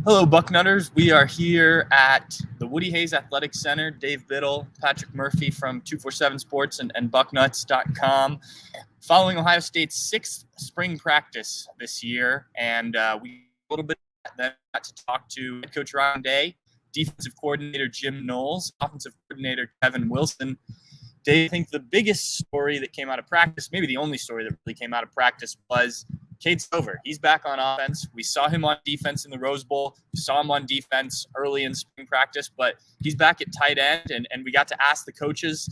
Hello, Bucknutters. We are here at the Woody Hayes Athletic Center. Dave Biddle, Patrick Murphy from 247 Sports and Bucknuts.com. Following Ohio State's sixth spring practice this year, and we a little bit then got to talk to head coach Ryan Day, defensive coordinator Jim Knowles, offensive coordinator Kevin Wilson. Dave, I think the biggest story that came out of practice, maybe the only story that really came out of practice, was Cade Stover. He's back on offense. We saw him on defense in the Rose Bowl. We saw him on defense early in spring practice, but he's back at tight end, and we got to ask the coaches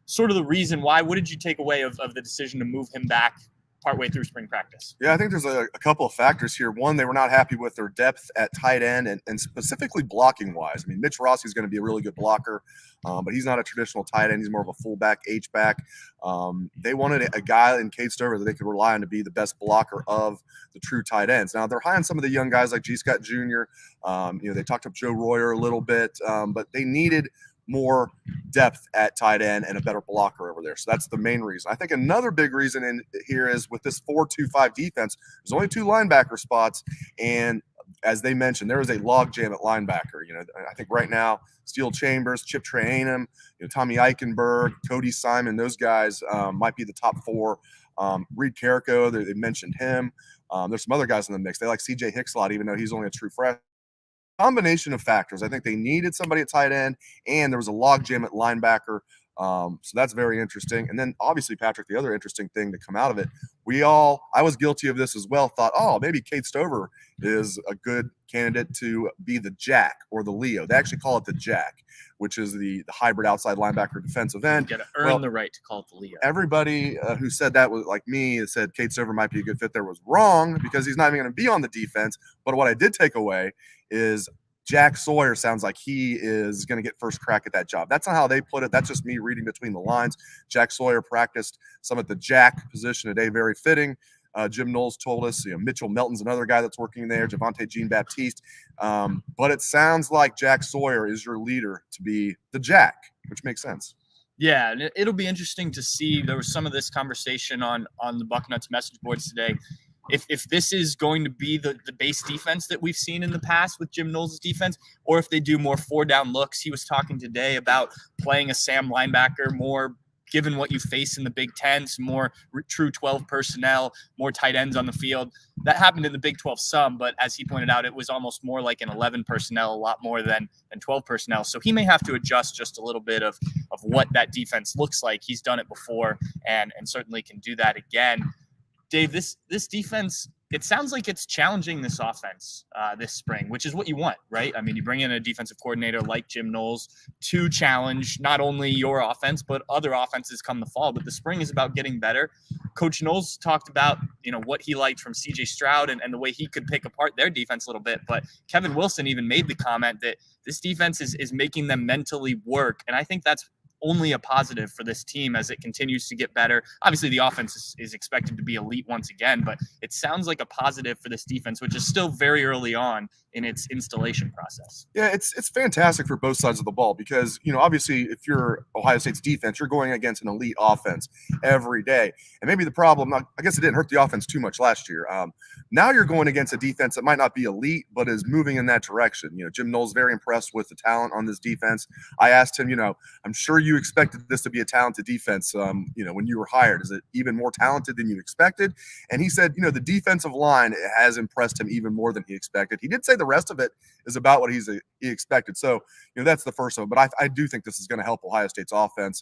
sort of the reason why. What did you take away of the decision to move him back partway through spring practice? Yeah, I think there's a couple of factors here. One, they were not happy with their depth at tight end and specifically blocking-wise. I mean, Mitch Rossi's going to be a really good blocker, but he's not a traditional tight end. He's more of a fullback, H-back. They wanted a guy in Cade Stover that they could rely on to be the best blocker of the true tight ends. Now, they're high on some of the young guys like G. Scott Jr. They talked up Joe Royer a little bit, but they needed more depth at tight end and a better blocker over there. So that's the main reason. I think another big reason in here is with this 4-2-5 defense, there's only 2 linebacker spots. And as they mentioned, there is a logjam at linebacker. I think right now, Steele Chambers, Chip Trayanum, Tommy Eichenberg, Cody Simon, those guys might be the top 4. Reed Carrico, they mentioned him. There's some other guys in the mix. They like CJ Hicks a lot, even though he's only a true freshman. Combination of factors. I think they needed somebody at tight end, and there was a logjam at linebacker. So that's very interesting. And then obviously, Patrick, the other interesting thing to come out of it, I was guilty of this as well, thought, maybe Cade Stover is a good candidate to be the Jack or the Leo. They actually call it the Jack, which is the hybrid outside linebacker defensive end. You got to earn the right to call it the Leo. Everybody who said that was like me, that said Cade Stover might be a good fit there, was wrong, because he's not even going to be on the defense. But what I did take away is Jack Sawyer sounds like he is going to get first crack at that job. That's not how they put it. That's just me reading between the lines. Jack Sawyer practiced some at the Jack position today, very fitting. Jim Knowles told us, Mitchell Melton's another guy that's working there, Javonte Jean-Baptiste. But it sounds like Jack Sawyer is your leader to be the Jack, which makes sense. Yeah, and it'll be interesting to see. There was some of this conversation on the Bucknuts message boards today. If this is going to be the base defense that we've seen in the past with Jim Knowles' defense, or if they do more 4-down looks. He was talking today about playing a Sam linebacker more, given what you face in the Big Ten, some more true 12 personnel, more tight ends on the field. That happened in the Big 12 some, but as he pointed out, it was almost more like an 11 personnel, a lot more than 12 personnel. So he may have to adjust just a little bit of what that defense looks like. He's done it before and certainly can do that again. Dave, this defense, it sounds like it's challenging this offense this spring, which is what you want, right? I mean, you bring in a defensive coordinator like Jim Knowles to challenge not only your offense, but other offenses come the fall. But the spring is about getting better. Coach Knowles talked about, what he liked from C.J. Stroud and the way he could pick apart their defense a little bit. But Kevin Wilson even made the comment that this defense is making them mentally work. And I think that's only a positive for this team as it continues to get better. Obviously, the offense is expected to be elite once again, but it sounds like a positive for this defense, which is still very early on in its installation process. Yeah, it's fantastic for both sides of the ball because, obviously, if you're Ohio State's defense, you're going against an elite offense every day. And maybe the problem, I guess it didn't hurt the offense too much last year. Now you're going against a defense that might not be elite, but is moving in that direction. Jim Knowles very impressed with the talent on this defense. I asked him, I'm sure you expected this to be a talented defense, when you were hired. Is it even more talented than you expected? And he said, the defensive line has impressed him even more than he expected. He did say the rest of it is about what he expected. So, that's the first one. But I do think this is going to help Ohio State's offense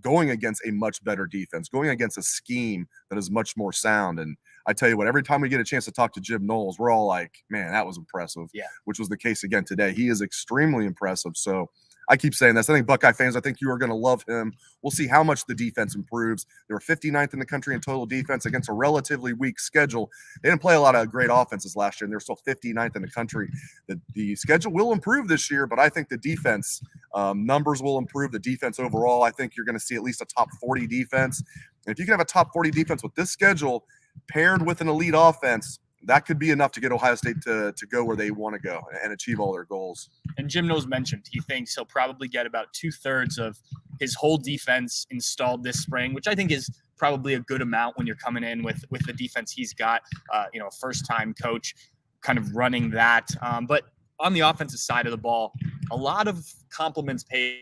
going against a much better defense, going against a scheme that is much more sound. And I tell you what, every time we get a chance to talk to Jim Knowles, we're all like, man, that was impressive. Yeah. Which was the case again today. He is extremely impressive. So I keep saying this. I think Buckeye fans, I think you are going to love him. We'll see how much the defense improves. They were 59th in the country in total defense against a relatively weak schedule. They didn't play a lot of great offenses last year, and they're still 59th in the country. The schedule will improve this year, but I think the defense numbers will improve. The defense overall, I think you're going to see at least a top 40 defense. And if you can have a top 40 defense with this schedule paired with an elite offense, that could be enough to get Ohio State to go where they want to go and achieve all their goals. And Jim Knowles mentioned he thinks he'll probably get about 2/3 of his whole defense installed this spring, which I think is probably a good amount when you're coming in with the defense he's got, a first-time coach. kind of running that. But on the offensive side of the ball, a lot of compliments paid.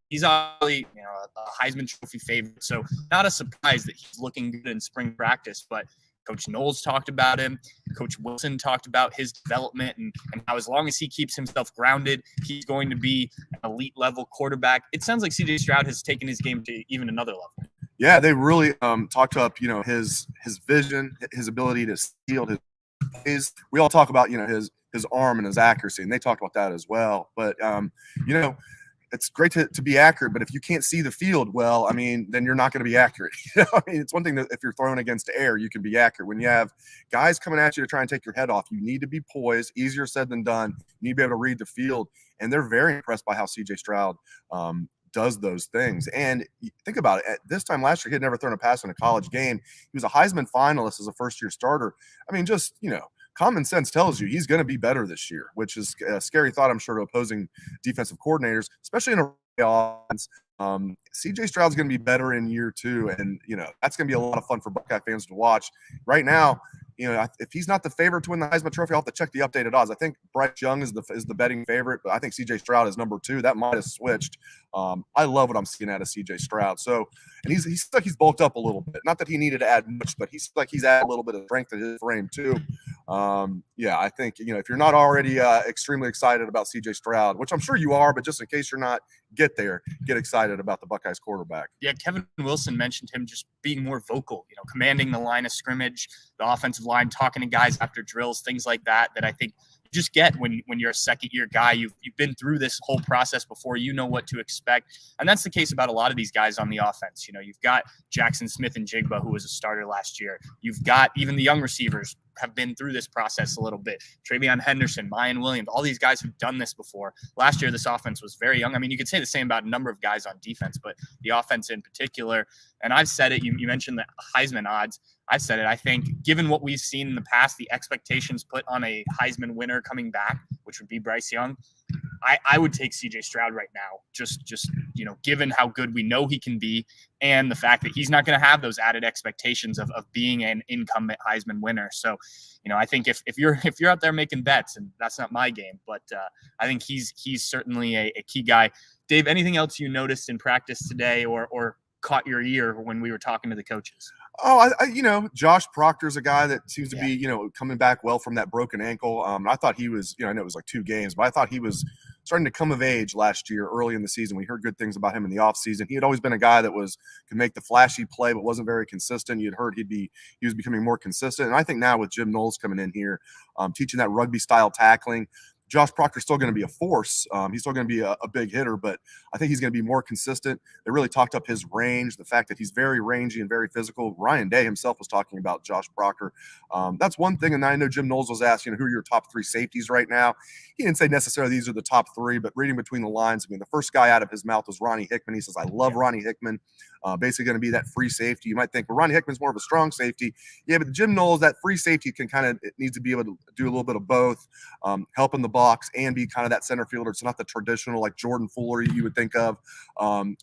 He's obviously, a Heisman Trophy favorite, so not a surprise that he's looking good in spring practice. But Coach Knowles talked about him. Coach Wilson talked about his development and how as long as he keeps himself grounded, he's going to be an elite level quarterback. It sounds like C.J. Stroud has taken his game to even another level. Yeah, they really talked up, his vision, his ability to field his. We all talk about, his arm and his accuracy, and they talked about that as well. But it's great to be accurate, but if you can't see the field well, I mean, then you're not going to be accurate. It's one thing that if you're throwing against air, you can be accurate. When you have guys coming at you to try and take your head off, you need to be poised. Easier said than done. You need to be able to read the field, and they're very impressed by how C.J. Stroud does those things. And think about it. At this time last year, he had never thrown a pass in a college game. He was a Heisman finalist as a first-year starter. I mean, just, common sense tells you he's going to be better this year, which is a scary thought, I'm sure, to opposing defensive coordinators, especially in a offense. CJ Stroud's going to be better in year 2, and that's going to be a lot of fun for Buckeye fans to watch. Right now, if he's not the favorite to win the Heisman Trophy, I'll have to check the updated odds. I think Bryce Young is the betting favorite, but I think CJ Stroud is number 2. That might have switched. I love what I'm seeing out of CJ Stroud. So, and he's like he's bulked up a little bit. Not that he needed to add much, but he's added a little bit of strength to his frame too. I think if you're not already extremely excited about CJ Stroud, which I'm sure you are, but just in case you're not, get excited about the Buckeyes quarterback. Yeah, Kevin Wilson mentioned him just being more vocal, commanding the line of scrimmage, the offensive line, talking to guys after drills, things like that I think you just get when you're a second-year guy. You've been through this whole process before. You know what to expect. And that's the case about a lot of these guys on the offense. You've got Jackson Smith and Jigba, who was a starter last year. You've got even the young receivers have been through this process a little bit. Travion Henderson, Mayan Williams, all these guys who've done this before. Last year, this offense was very young. I mean, you could say the same about a number of guys on defense, but the offense in particular. And I've said it, you mentioned the Heisman odds. I've said it. I think given what we've seen in the past, the expectations put on a Heisman winner coming back, which would be Bryce Young, I would take CJ Stroud right now, just given how good we know he can be and the fact that he's not going to have those added expectations of being an incumbent Heisman winner. So, I think if you're out there making bets, and that's not my game, but I think he's certainly a key guy. Dave, anything else you noticed in practice today or caught your ear when we were talking to the coaches? Oh, Josh Proctor's a guy that seems to be, coming back well from that broken ankle. I thought he was, I know it was like 2 games, but I thought he was starting to come of age last year, early in the season. We heard good things about him in the offseason. He had always been a guy that could make the flashy play, but wasn't very consistent. You'd heard he was becoming more consistent. And I think now with Jim Knowles coming in here, teaching that rugby style tackling, Josh Proctor's still going to be a force. He's still going to be a big hitter, but I think he's going to be more consistent. They really talked up his range, the fact that he's very rangy and very physical. Ryan Day himself was talking about Josh Proctor. That's one thing, and I know Jim Knowles was asked, who are your top 3 safeties right now? He didn't say necessarily these are the top 3, but reading between the lines, the first guy out of his mouth was Ronnie Hickman. He says, I love Ronnie Hickman. Basically going to be that free safety. You might think, well, Ronnie Hickman's more of a strong safety. Yeah, but Jim Knowles, that free safety it needs to be able to do a little bit of both, help in the box and be kind of that center fielder. It's not the traditional like Jordan Fuller you would think of.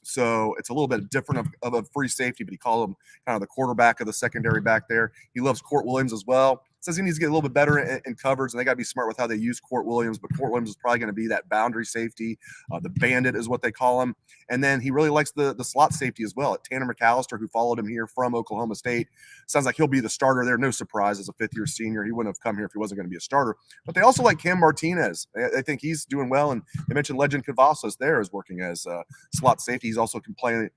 So it's a little bit different of a free safety, but he called him kind of the quarterback of the secondary back there. He loves Court Williams as well. Says he needs to get a little bit better in coverage, and they got to be smart with how they use Court Williams. But Court Williams is probably going to be that boundary safety. The bandit is what they call him. And then he really likes the slot safety as well. Tanner McAllister, who followed him here from Oklahoma State, sounds like he'll be the starter there. No surprise, as a 5th-year senior. He wouldn't have come here if he wasn't going to be a starter. But they also like Cam Martinez. They think he's doing well. And they mentioned Legend Cavazos there is working as slot safety. He's also playing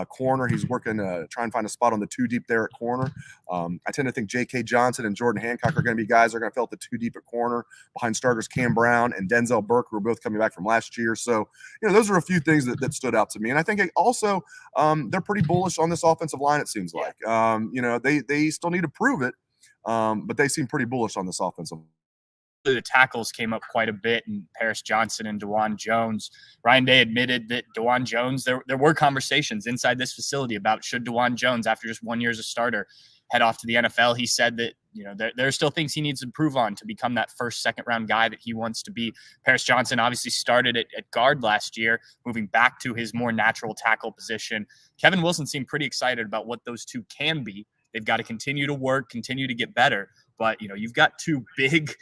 corner. He's working trying to find a spot on the 2 deep there at corner. I tend to think J.K. Johnson and Jordan Hancock are going to be guys that are going to fill out the 2 deep at corner behind starters Cam Brown and Denzel Burke, who are both coming back from last year. So, those are a few things that stood out to me. And I think also they're pretty bullish on this offensive line, it seems like. They still need to prove it, but they seem pretty bullish on this offensive line. The tackles came up quite a bit, and Paris Johnson and DeJuan Jones. Ryan Day admitted that DeJuan Jones, there were conversations inside this facility about should DeJuan Jones, after just 1 year as a starter, head off to the NFL. He said that there are still things he needs to improve on to become that first, second-round guy that he wants to be. Paris Johnson obviously started at guard last year, moving back to his more natural tackle position. Kevin Wilson seemed pretty excited about what those two can be. They've got to continue to work, continue to get better. But, you've got 2 big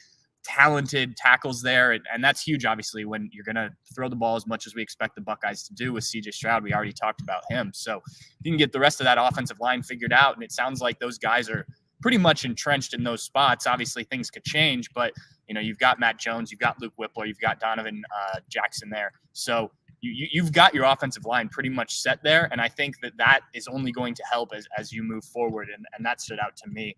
talented tackles there. And that's huge, obviously, when you're going to throw the ball as much as we expect the Buckeyes to do with CJ Stroud. We already talked about him. So you can get the rest of that offensive line figured out. And it sounds like those guys are pretty much entrenched in those spots. Obviously, things could change, but you've got Matt Jones, you've got Luke Whippler, you've got Donovan Jackson there. So you've got your offensive line pretty much set there. And I think that is only going to help as you move forward. And that stood out to me.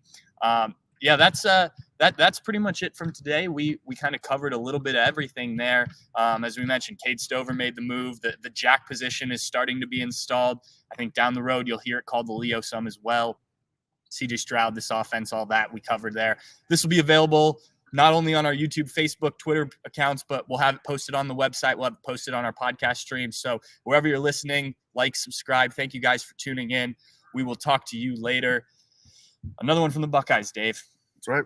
That's pretty much it from today. We kind of covered a little bit of everything there. As we mentioned, Cade Stover made the move. The jack position is starting to be installed. I think down the road you'll hear it called the Leo some as well. CJ Stroud, this offense, all that we covered there. This will be available not only on our YouTube, Facebook, Twitter accounts, but we'll have it posted on the website. We'll have it posted on our podcast stream. So wherever you're listening, like, subscribe. Thank you guys for tuning in. We will talk to you later. Another one from the Buckeyes, Dave. That's right.